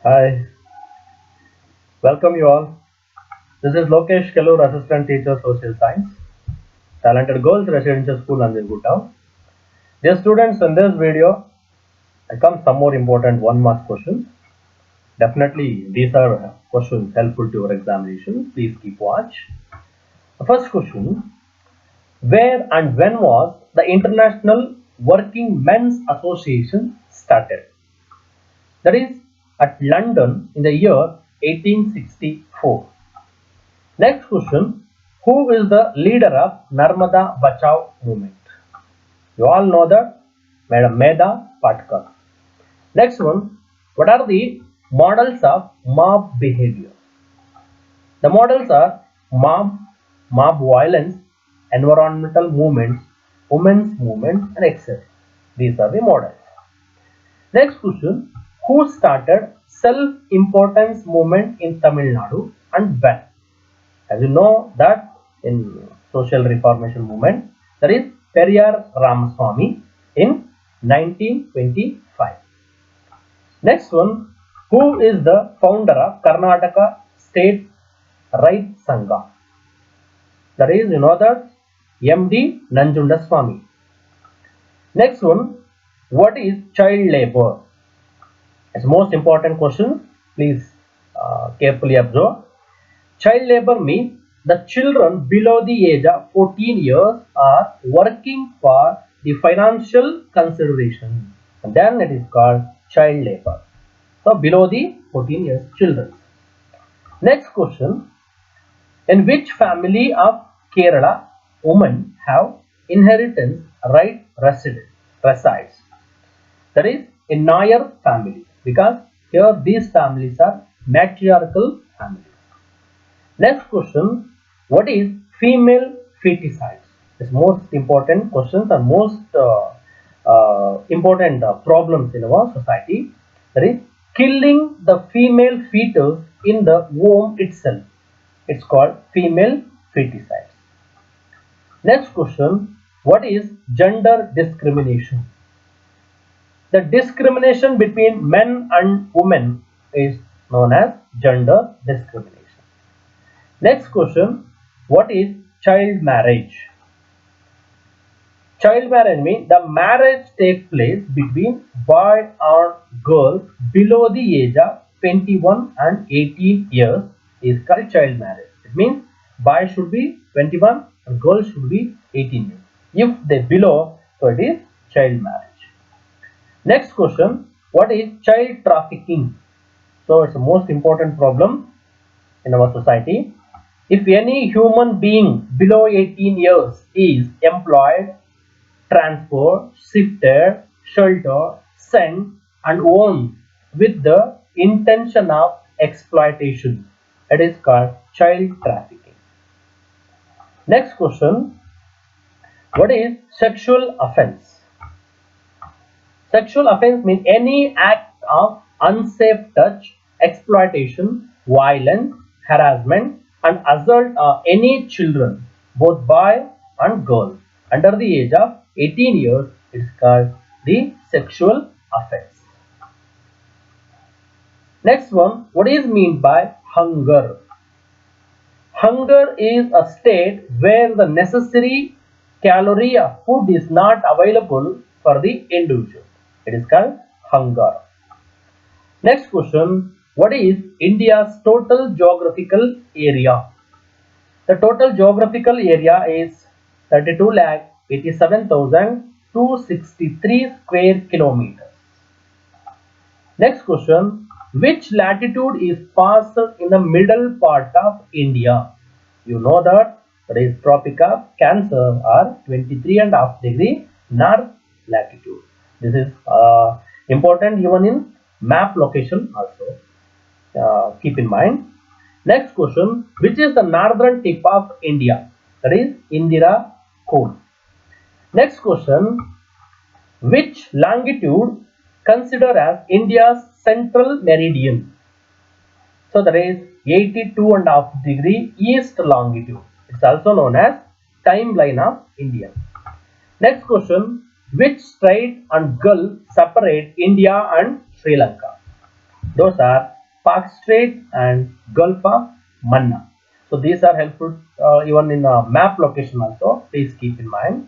Hi, welcome you all. This is Lokesh Kelur, Assistant Teacher, Social Science, Talented Girls Residential School, Nanjangud Town. Dear students, in this video, I come some more important one-mark questions. Definitely, these are questions helpful to your examination. Please keep watch. The first question: where and when was the International Working Men's Association started? That is at London in the year 1864. Next question: who is the leader of Narmada Bachao movement? You all know that Madam Medha Patkar. Next one: what are the models of mob behavior? The models are mob violence, environmental movements, women's movement, and etc. These are the models. Next question: who started self-importance movement in Tamil Nadu and when? As you know that in social reformation movement, there is Periyar Ramaswamy in 1925. Next one: who is the founder of Karnataka State Right Sangha? That is, you know that MD Nanjundaswamy. Next one: what is child labor? It's most important question. Please carefully observe. Child labor means the children below the age of 14 years are working for the financial consideration, and then it is called child labor. So below the 14 years children. Next question: in which family of Kerala women have inheritance right resides? That is in Nair family, because here these families are matriarchal families. Next question: what is female feticides? It's most important questions and most important problems in our society. That is killing the female fetus in the womb itself. It's called female feticides. Next question: what is gender discrimination? The discrimination between men and women is known as gender discrimination. Next question: what is child marriage? Child marriage means the marriage takes place between boy or girl below the age of 21 and 18 years is called child marriage. It means boy should be 21 and girl should be 18 years. If they below, so it is child marriage. Next question: what is child trafficking? So it's the most important problem in our society. If any human being below 18 years is employed, transport, shifted, sheltered, sent, and owned with the intention of exploitation, it is called child trafficking. Next question: what is sexual offense? Sexual offense means any act of unsafe touch, exploitation, violence, harassment, and assault of any children, both boy and girl, under the age of 18 years. It is called the sexual offense. Next one: what is meant by hunger? Hunger is a state where the necessary calorie of food is not available for the individual. It is called hunger. Next question: what is India's total geographical area? The total geographical area is 32,87,263 square kilometers. Next question: which latitude is passed in the middle part of India? You know that it is Tropic of Cancer or 23.5 degree north latitude. This is important even in map location also. Keep in mind. Next question: which is the northern tip of India? That is Indira Cone. Next question: which longitude considered as India's central meridian? So that is 82.5 degree east longitude. It's also known as timeline of India. Next question: which strait and gulf separate India and Sri Lanka? Those are Park Strait and Gulf of Manna. So these are helpful even in a map location also. Please keep in mind.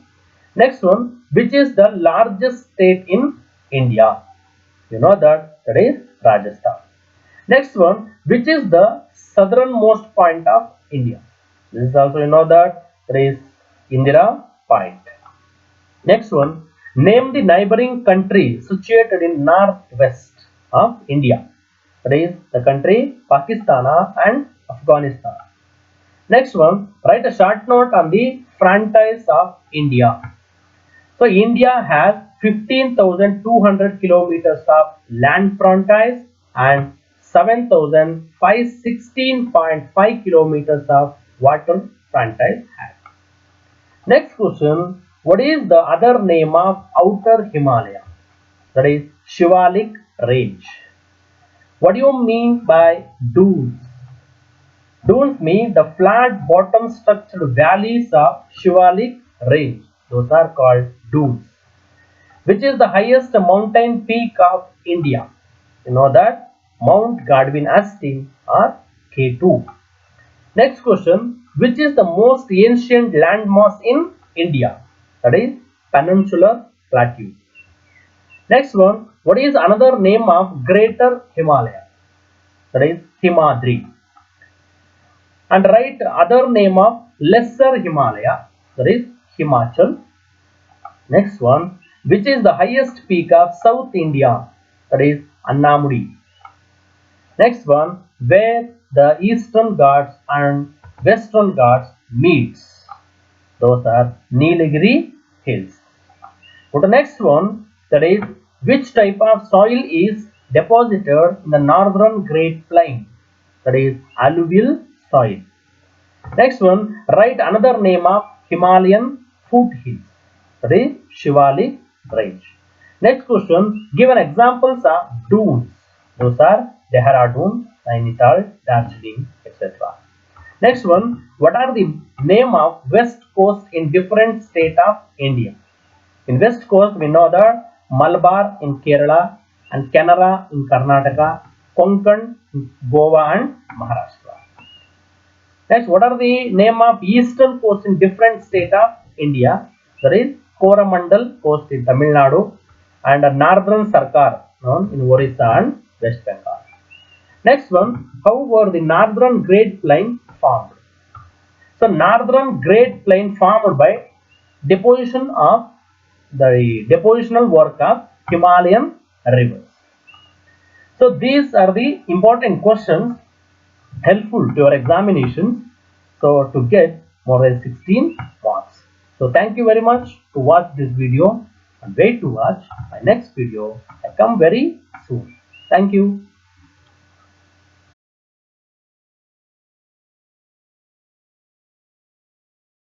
Next one, which is the largest state in India? You know that is Rajasthan. Next one, which is the southernmost point of India? This is also you know that is Indira Point. Next one, name the neighboring country situated in northwest of India. That is the country Pakistan and Afghanistan. Next one, write a short note on the frontiers of India. So India has 15,200 kilometers of land frontiers and 7,516.5 kilometers of water frontiers. Next question, what is the other name of outer Himalaya? That is Shivalik range. What do you mean by dunes? Dunes mean the flat bottom structured valleys of Shivalik range. Those are called dunes. Which is the highest mountain peak of India? You know that Mount Godwin Austen or K2. Next question, which is the most ancient landmass in India? That is Peninsular Plateau. Next one, what is another name of Greater Himalaya? That is Himadri. And write other name of Lesser Himalaya, that is Himachal. Next one, which is the highest peak of South India? That is Annamudi. Next one, where the Eastern Ghats and Western Ghats meets. Those are Nilgiri Hills. Go to next one, that is which type of soil is deposited in the northern Great Plain? That is alluvial soil. Next one, write another name of Himalayan foothills. That is Shivalik range. Next question, given examples of dunes. Those are Dehradun, Nainital, Darjeeling, etc. Next one, what are the name of west coast in different state of India? In west coast, we know that Malabar in Kerala and Canara in Karnataka, Konkan in Goa and Maharashtra. Next, what are the name of eastern coast in different state of India? That is Coromandel coast in Tamil Nadu and a northern Sarkar known in Orissa and West Bengal. Next one, how were the northern Great Plain formed? So northern Great Plain formed by deposition of the depositional work of Himalayan rivers. So these are the important questions helpful to your examinations. So to get more than 16 marks. So thank you very much to watch this video and wait to watch my next video. I come very soon. Thank you.